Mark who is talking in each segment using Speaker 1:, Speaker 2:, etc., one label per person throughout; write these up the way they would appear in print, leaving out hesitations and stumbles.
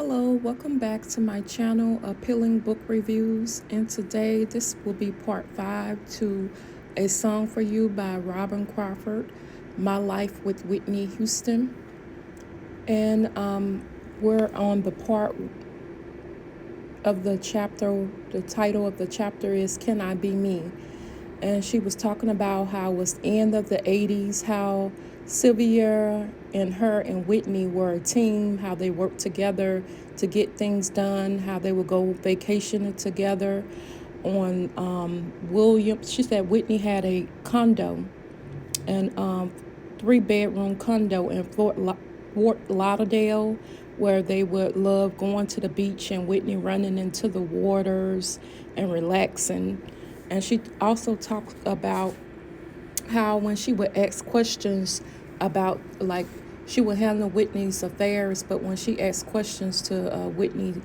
Speaker 1: Hello, welcome back to my channel, Appealing Book Reviews, and today this will be part 5 to A Song for You by Robin Crawford, My Life with Whitney Houston. And we're on the part of the chapter, the title of the chapter is Can I Be Me? And she was talking about how it was the end of the 80s, how Sylvia and her and Whitney were a team, how they worked together to get things done, how they would go vacationing together on Williams. She said Whitney had a condo, and 3-bedroom condo in Fort Lauderdale, where they would love going to the beach and Whitney running into the waters and relaxing. And she also talked about how when she would ask questions about, like, she would handle Whitney's affairs, but when she asked questions to Whitney's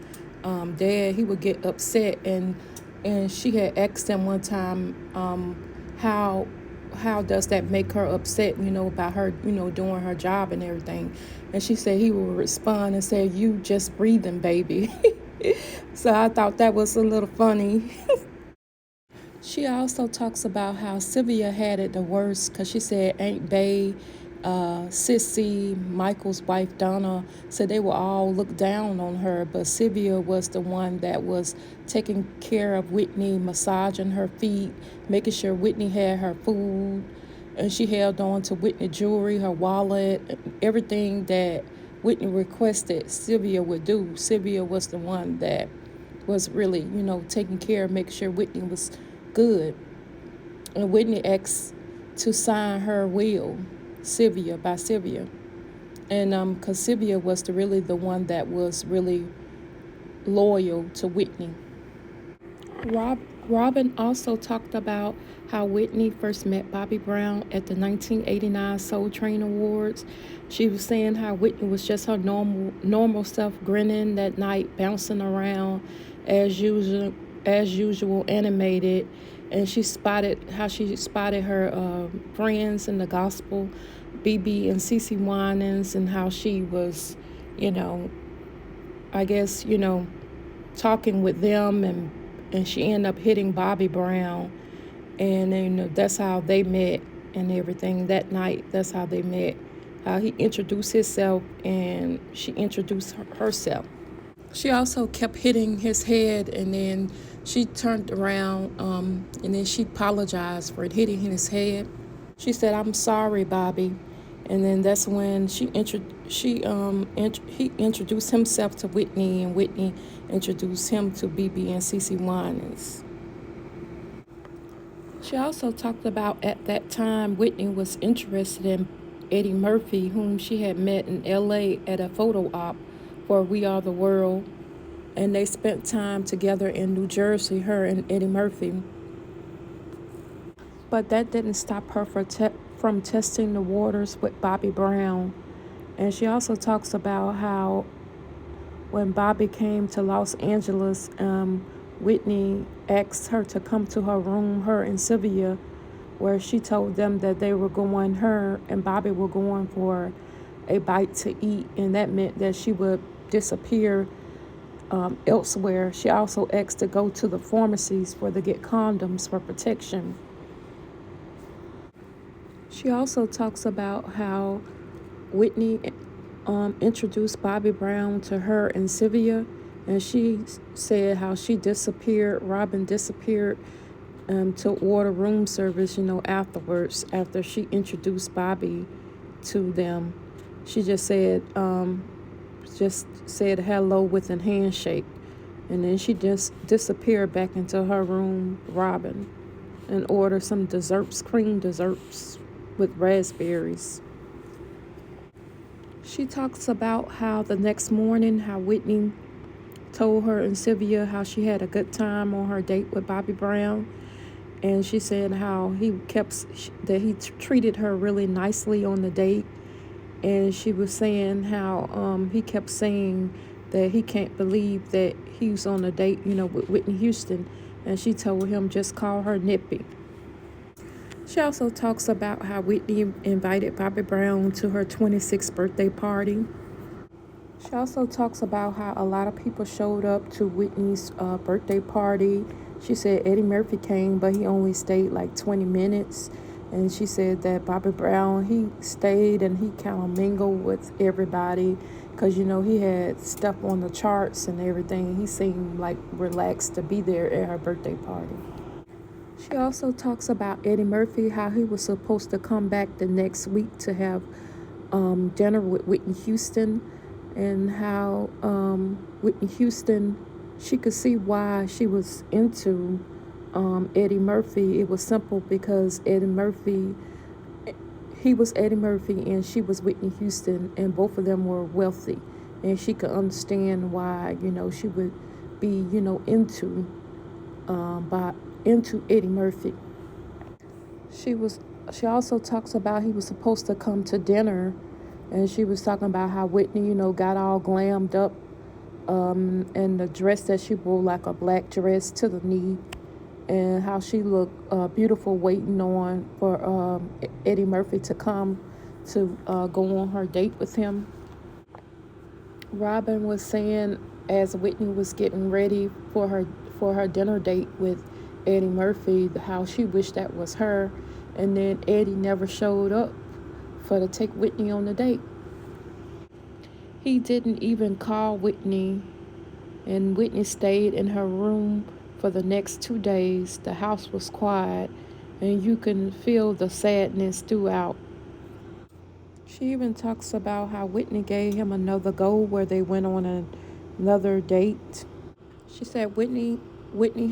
Speaker 1: dad, he would get upset. And she had asked him one time, how does that make her upset, about her, doing her job and everything. And she said he would respond and say, "You just breathing, baby." So I thought that was a little funny. She also talks about how Sylvia had it the worst because she said Aunt Bay, Sissy, Michael's wife Donna said they would all look down on her, but Sylvia was the one that was taking care of Whitney, massaging her feet, making sure Whitney had her food, and she held on to Whitney jewelry, her wallet, everything that Whitney requested Sylvia would do. Sylvia was the one that was really, taking care of making sure Whitney was good. And Whitney asked to sign her will, Sylvia, by Sylvia. And because Sylvia was really the one that was really loyal to Whitney. Robin also talked about how Whitney first met Bobby Brown at the 1989 Soul Train Awards. She was saying how Whitney was just her normal self, grinning that night, bouncing around as usual, animated. And she spotted her friends in the gospel, BB and CeCe Winans, and how she was, I guess, talking with them, and she ended up hitting Bobby Brown. And that's how they met and everything that night. That's how they met. How he introduced himself and she introduced herself. She also kept hitting his head, and then she turned around, and then she apologized for hitting his head. She said, "I'm sorry, Bobby." And then that's when he introduced himself to Whitney, and Whitney introduced him to BB and CeCe Winans. She also talked about at that time Whitney was interested in Eddie Murphy, whom she had met in LA at a photo op for We Are the World. And they spent time together in New Jersey, her and Eddie Murphy. But that didn't stop her from testing the waters with Bobby Brown. And she also talks about how when Bobby came to Los Angeles, Whitney asked her to come to her room, her and Sylvia, where she told them that her and Bobby were going for a bite to eat, and that meant that she would disappear elsewhere. She also asked to go to the pharmacies to get condoms for protection. She also talks about how Whitney introduced Bobby Brown to her and Sylvia, and she said how she disappeared. Robin disappeared to order room service, afterwards, after she introduced Bobby to them. She just said hello with a handshake, and then she just disappeared back into her room, Robin, and ordered some desserts, cream desserts with raspberries. She talks about how the next morning, how Whitney told her and Sylvia how she had a good time on her date with Bobby Brown. And she said how he treated her really nicely on the date. And she was saying how he kept saying that he can't believe that he was on a date, with Whitney Houston. And she told him, just call her Nippy. She also talks about how Whitney invited Bobby Brown to her 26th birthday party. She also talks about how a lot of people showed up to Whitney's birthday party. She said Eddie Murphy came, but he only stayed like 20 minutes. And she said that Bobby Brown, he stayed and he kind of mingled with everybody because, you know, he had stuff on the charts and everything. He seemed like relaxed to be there at her birthday party. She also talks about Eddie Murphy, how he was supposed to come back the next week to have dinner with Whitney Houston, and how Whitney Houston, she could see why she was into Eddie Murphy. It was simple because he was Eddie Murphy and she was Whitney Houston, and both of them were wealthy. And she could understand why, you know, she would be, you know, into Eddie Murphy. She was she also talks about he was supposed to come to dinner, and she was talking about how Whitney, you know, got all glammed up, and the dress that she wore, like a black dress to the knee, and how she looked beautiful waiting on for Eddie Murphy to come to go on her date with him. Robin was saying as Whitney was getting ready for her dinner date with Eddie Murphy, how she wished that was her, and then Eddie never showed up for to take Whitney on the date. He didn't even call Whitney, and Whitney stayed in her room for the next 2 days. The house was quiet, and you can feel the sadness throughout. She even talks about how Whitney gave him another go where they went on another date. She said Whitney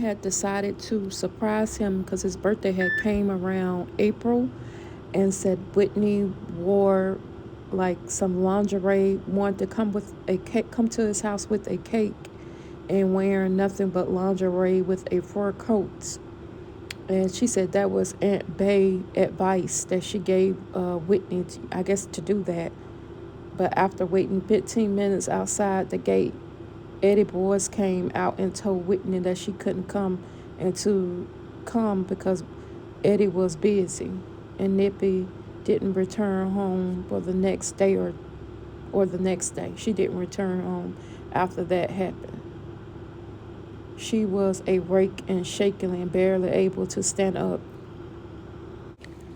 Speaker 1: had decided to surprise him because his birthday had came around April, and said Whitney wore like some lingerie, wanted to come with a cake, come to his house with a cake, and wearing nothing but lingerie with a fur coat. And she said that was Aunt Bay advice that she gave Whitney, I guess, to do that. But after waiting 15 minutes outside the gate, Eddie Boys came out and told Whitney that she couldn't come, and to come because Eddie was busy. And Nippy didn't return home for the next day or the next day. She didn't return home after that happened. She was a rake and shaking and barely able to stand up.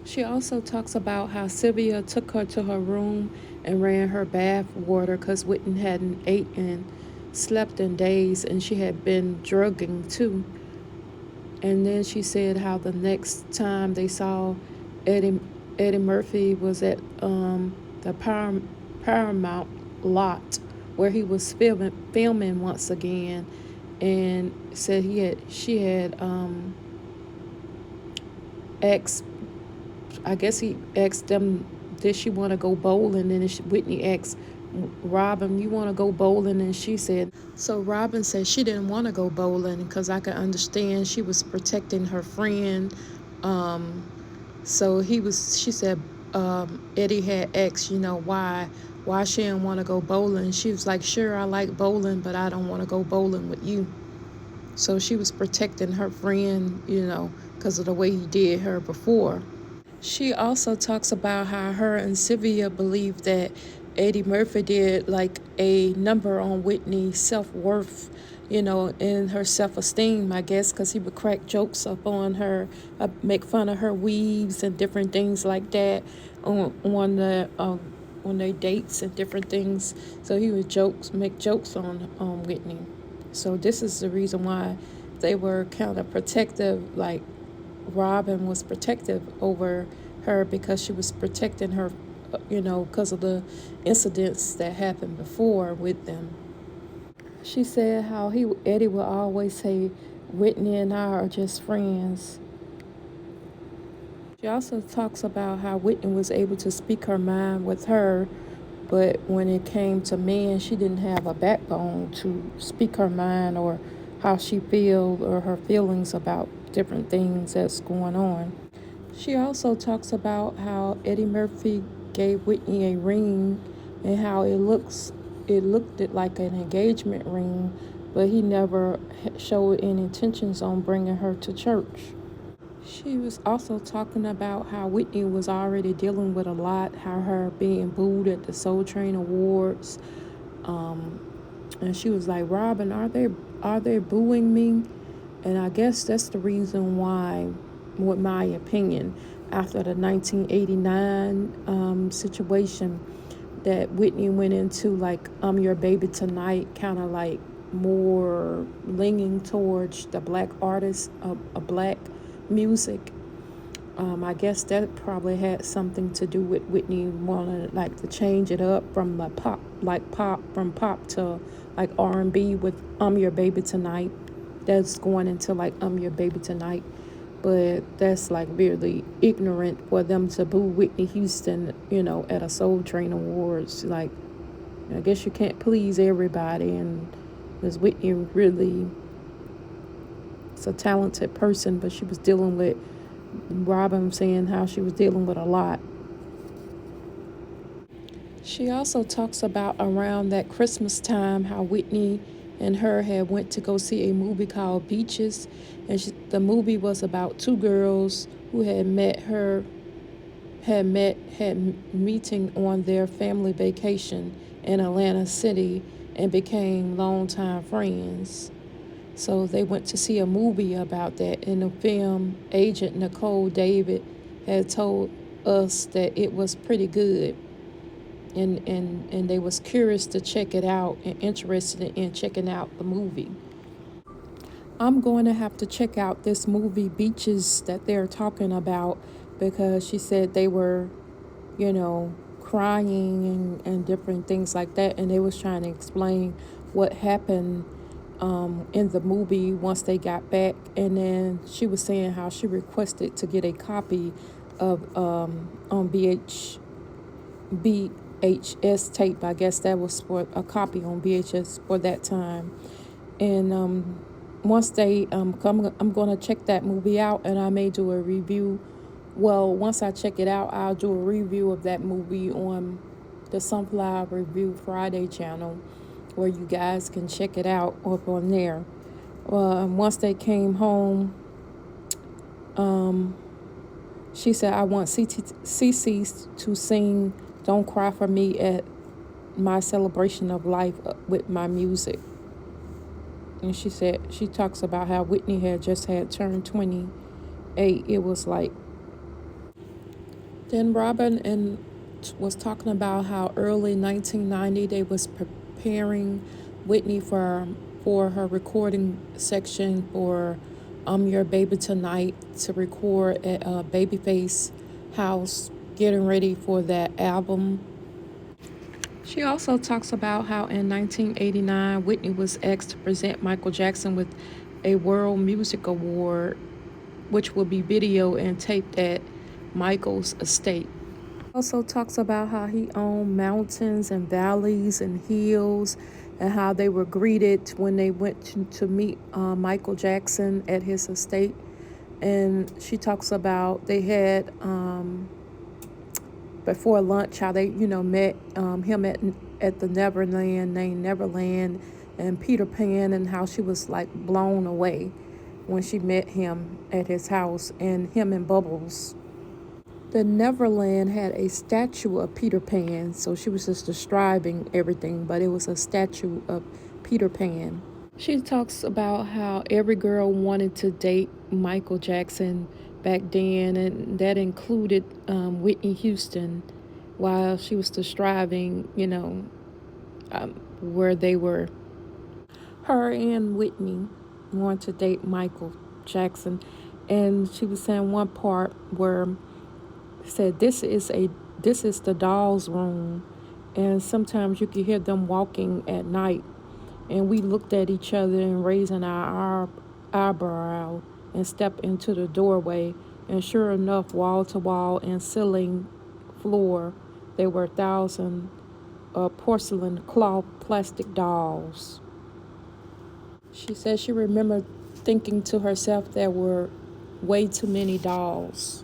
Speaker 1: She also talks about how Sylvia took her to her room and ran her bath water because Whitney hadn't ate and slept in days, and she had been drugging too. And then she said how the next time they saw Eddie, Eddie Murphy was at the Paramount lot where he was filming once again, and said she had asked, I guess he asked them, did she want to go bowling? And Whitney asked Robin, you want to go bowling? And she said, so Robin said she didn't want to go bowling because I could understand she was protecting her friend. She said, Eddie had asked, you know, why she didn't want to go bowling. She was like, sure, I like bowling, but I don't want to go bowling with you. So she was protecting her friend, you know, because of the way he did her before. She also talks about how her and Sylvia believe that Eddie Murphy did like a number on Whitney's self-worth, you know, and her self-esteem, I guess, because he would crack jokes up on her, make fun of her weaves and different things like that on their dates and different things. So he would make jokes on Whitney. So this is the reason why they were kind of protective, like Robin was protective over her because she was protecting her, you know, because of the incidents that happened before with them. She said how Eddie would always say, Whitney and I are just friends. She also talks about how Whitney was able to speak her mind with her, but when it came to men, she didn't have a backbone to speak her mind or how she feels or her feelings about different things that's going on. She also talks about how Eddie Murphy gave Whitney a ring and how it looked like an engagement ring, but he never showed any intentions on bringing her to church. She was also talking about how Whitney was already dealing with a lot, how her being booed at the Soul Train Awards, And she was like, Robin, are they booing me? And I guess that's the reason why, with my opinion, after the 1989 situation, that Whitney went into, like, I'm Your Baby Tonight, kind of like more leaning towards the black artist, a black music. I guess that probably had something to do with Whitney wanting, like, to change it up from the pop, like from pop to like R&B with Your Baby Tonight. That's going into like Your Baby Tonight. But that's like really ignorant for them to boo Whitney Houston, at a Soul Train Awards. Like, I guess you can't please everybody, and because Whitney really is a talented person, but she was dealing with, Robin saying how she was dealing with a lot. She also talks about around that Christmas time how Whitney and her had went to go see a movie called Beaches, and the movie was about two girls who had meeting on their family vacation in Atlantic City and became longtime friends. So they went to see a movie about that. In the film, agent Nicole David had told us that it was pretty good. And they was curious to check it out and interested in checking out the movie. I'm going to have to check out this movie Beaches that they're talking about, because she said they were, crying and different things like that, and they was trying to explain what happened in the movie once they got back. And then she was saying how she requested to get a copy of on VHS tape. I guess that was for a copy on VHS for that time. And once they come, I'm going to check that movie out, and I may do a review. Well, once I check it out, I'll do a review of that movie on the Sunflower Review Friday channel, where you guys can check it out up on there. Once they came home, she said, I want CC to sing Don't Cry for Me at my celebration of life with my music. And she talks about how Whitney had just had turned 28. It was like, then Robin and was talking about how early 1990 they was preparing Whitney for her recording section for Your Baby Tonight to record at Babyface house, getting ready for that album. She also talks about how in 1989 Whitney was asked to present Michael Jackson with a World Music Award, which will be video and taped at Michael's estate. Also talks about how he owned mountains and valleys and hills, and how they were greeted when they went to meet Michael Jackson at his estate. And she talks about they had before lunch how they met him at the Neverland named Neverland, and Peter Pan, and how she was like blown away when she met him at his house, and him and Bubbles. The Neverland had a statue of Peter Pan, so she was just describing everything, but it was a statue of Peter Pan. She talks about how every girl wanted to date Michael Jackson back then, and that included Whitney Houston, while she was describing, where they were. Her and Whitney wanted to date Michael Jackson, and she was saying one part where said this is the doll's room, and sometimes you could hear them walking at night, and we looked at each other and raising our eyebrow and stepped into the doorway, and sure enough, wall to wall and ceiling floor, there were 1,000 porcelain cloth plastic dolls. She said she remembered thinking to herself there were way too many dolls.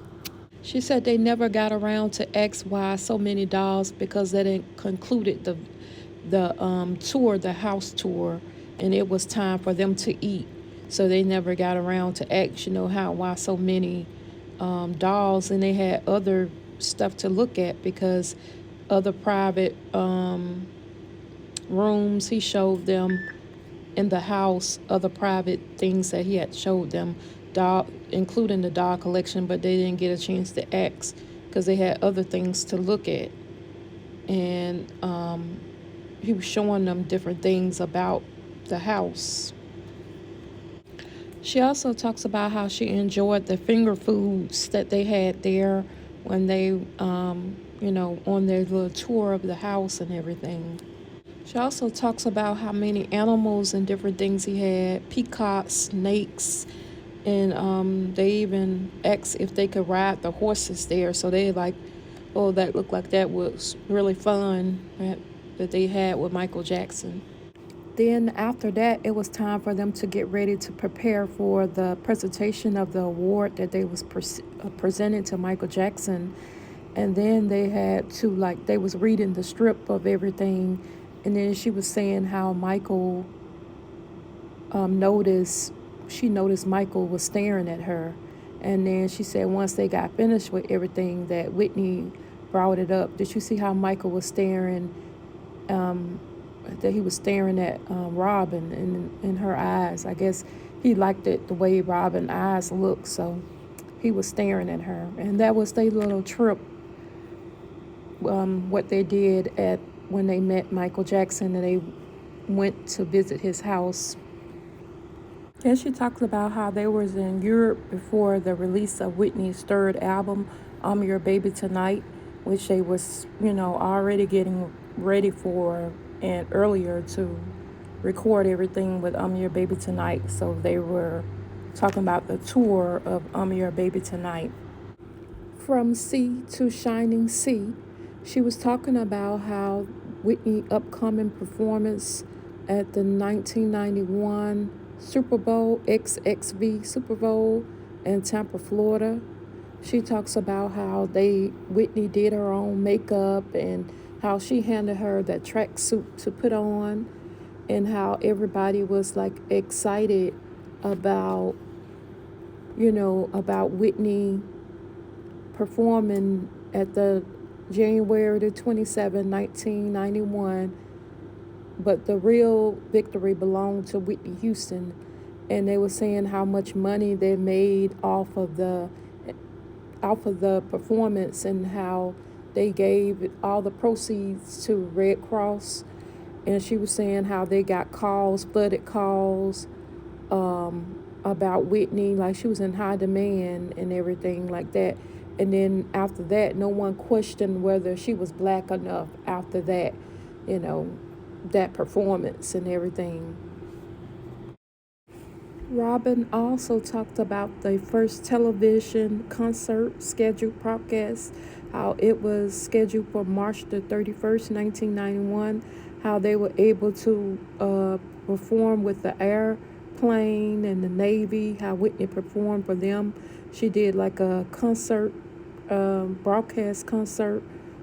Speaker 1: She said they never got around to ask why so many dolls, because they didn't concluded the tour, the house tour, and it was time for them to eat. So they never got around to ask, why so many dolls, and they had other stuff to look at, because other private rooms he showed them in the house, other private things that he had showed them, including the doll collection, but they didn't get a chance to ask because they had other things to look at. And he was showing them different things about the house. She also talks about how she enjoyed the finger foods that they had there when they, on their little tour of the house and everything. She also talks about how many animals and different things he had, peacocks, snakes, and they even asked if they could ride the horses there. So they like, oh, that looked like that was really fun that they had with Michael Jackson. Then after that, it was time for them to get ready to prepare for the presentation of the award that they was presented to Michael Jackson. And then they had to, like, they was reading the strip of everything, and then she was saying how Michael she noticed Michael was staring at her. And then she said once they got finished with everything that Whitney brought it up. Did you see how Michael was staring, that he was staring at Robin in her eyes? I guess he liked it the way Robin's eyes looked, so he was staring at her. And that was their little trip, what they did when they met Michael Jackson, and they went to visit his house. Then she talks about how they was in Europe before the release of Whitney's third album, I'm Your Baby Tonight, which they was, already getting ready for and earlier to record everything with I'm Your Baby Tonight. So they were talking about the tour of I'm Your Baby Tonight. From Sea to Shining Sea, she was talking about how Whitney upcoming performance at the 1991 Super Bowl, XXV Super Bowl in Tampa, Florida. She talks about how Whitney did her own makeup and how she handed her that tracksuit to put on, and how everybody was like excited about, about Whitney performing at the January the 27th, 1991. But the real victory belonged to Whitney Houston, and they were saying how much money they made off of the performance, and how they gave all the proceeds to Red Cross. And she was saying how they got flooded calls about Whitney, like she was in high demand and everything like that. And then after that, no one questioned whether she was black enough after that, that performance and everything. Robin also talked about the first television concert scheduled broadcast, how it was scheduled for March the 31st, 1991, how they were able to perform with the airplane and the Navy, how Whitney performed for them. She did like a concert, broadcast concert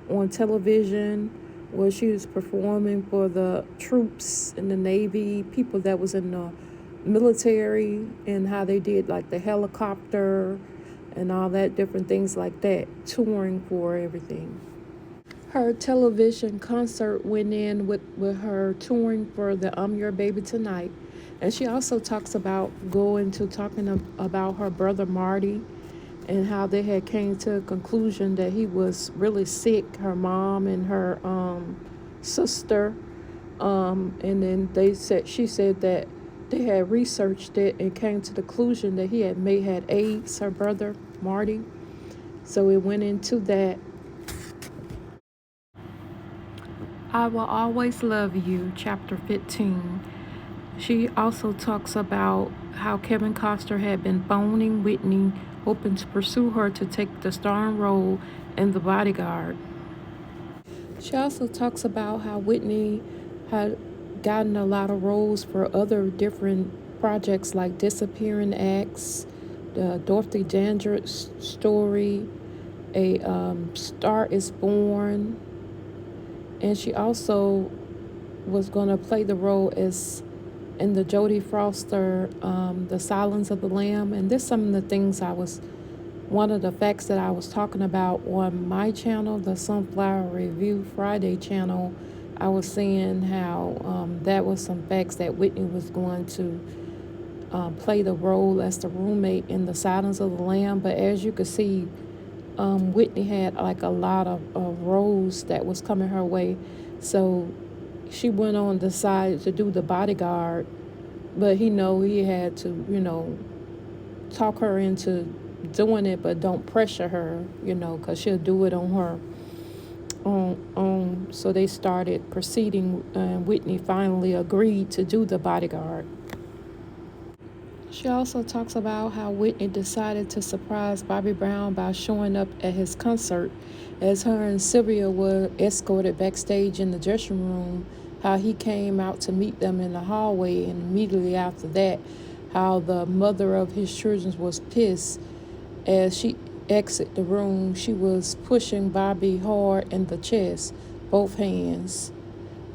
Speaker 1: on television, where she was performing for the troops in the Navy, people that was in the military, and how they did like the helicopter and all that different things like that, touring for everything. Her television concert went in with her touring for the I'm Your Baby Tonight. And she also talks about talking about her brother Marty, and how they had came to a conclusion that he was really sick, her mom and her sister. And then she said that they had researched it and came to the conclusion that he had AIDS, her brother Marty. So it went into that. I Will Always Love You, chapter 15. She also talks about how Kevin Costner had been phoning Whitney, hoping to pursue her to take the starring role in The Bodyguard. She also talks about how Whitney had gotten a lot of roles for other different projects like Disappearing Acts, the Dorothy Dandridge story, a Star is Born, and she also was going to play the role as in the Jodie Foster, The Silence of the Lamb. And this some of the things one of the facts that I was talking about on my channel, the Sunflower Review Friday channel. I was seeing how that was some facts that Whitney was going to play the role as the roommate in The Silence of the Lamb. But as you could see, Whitney had like a lot of roles that was coming her way. So she went on decided to do The Bodyguard, but he had to, talk her into doing it, but don't pressure her, because she'll do it on her own. So they started proceeding, and Whitney finally agreed to do The Bodyguard. She also talks about how Whitney decided to surprise Bobby Brown by showing up at his concert as her and Sylvia were escorted backstage in the dressing room, how he came out to meet them in the hallway, and immediately after that, how the mother of his children was pissed. As she exited the room, she was pushing Bobby hard in the chest, both hands.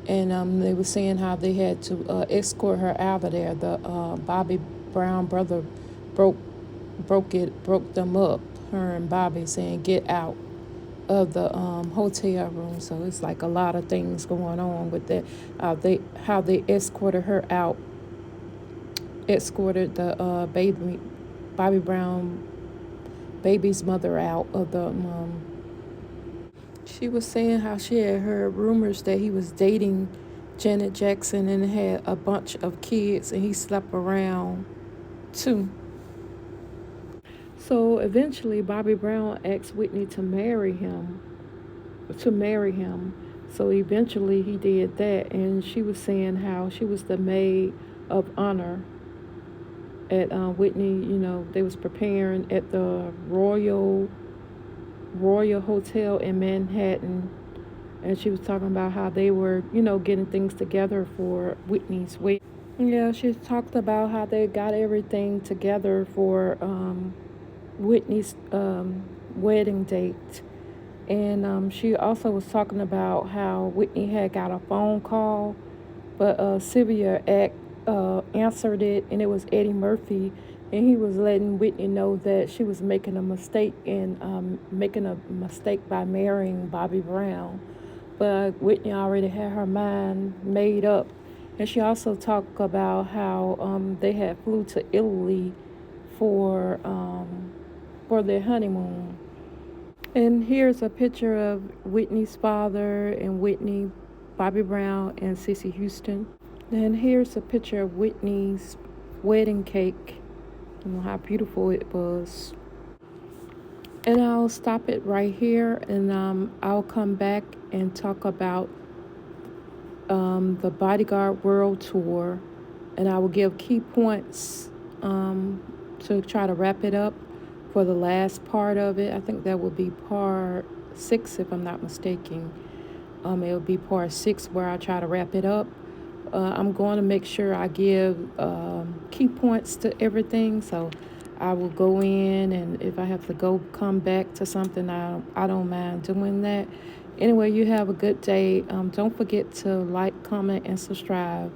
Speaker 1: And they were saying how they had to escort her out of there. The Bobby Brown brother broke them up. Her and Bobby saying get out of the hotel room. So it's like a lot of things going on with that. How they escorted her out, escorted the Bobby Brown baby's mother out of the. She was saying how she had heard rumors that he was dating Janet Jackson and had a bunch of kids, and he slept around too. So eventually, Bobby Brown asked Whitney to marry him. So eventually, he did that, and she was saying how she was the maid of honor at Whitney. They was preparing at the Royal Hotel in Manhattan, and she was talking about how they were, getting things together for Whitney's wedding. Yeah, she talked about how they got everything together for Whitney's wedding date. And she also was talking about how Whitney had got a phone call, but Sylvia answered it, and it was Eddie Murphy, and he was letting Whitney know that she was making a mistake by marrying Bobby Brown. But Whitney already had her mind made up. And she also talked about how they had flew to Italy for their honeymoon. And here's a picture of Whitney's father and Whitney, Bobby Brown, and Cissy Houston. And here's a picture of Whitney's wedding cake. How beautiful it was. And I'll stop it right here, and I'll come back and talk about the Bodyguard World Tour, and I will give key points to try to wrap it up for the last part of it. I think that will be part 6, if I'm not mistaken. It'll be part 6 where I try to wrap it up. I'm going to make sure I give key points to everything, so I will go in, and if I have to come back to something, I don't mind doing that. Anyway, you have a good day. Don't forget to like, comment, and subscribe.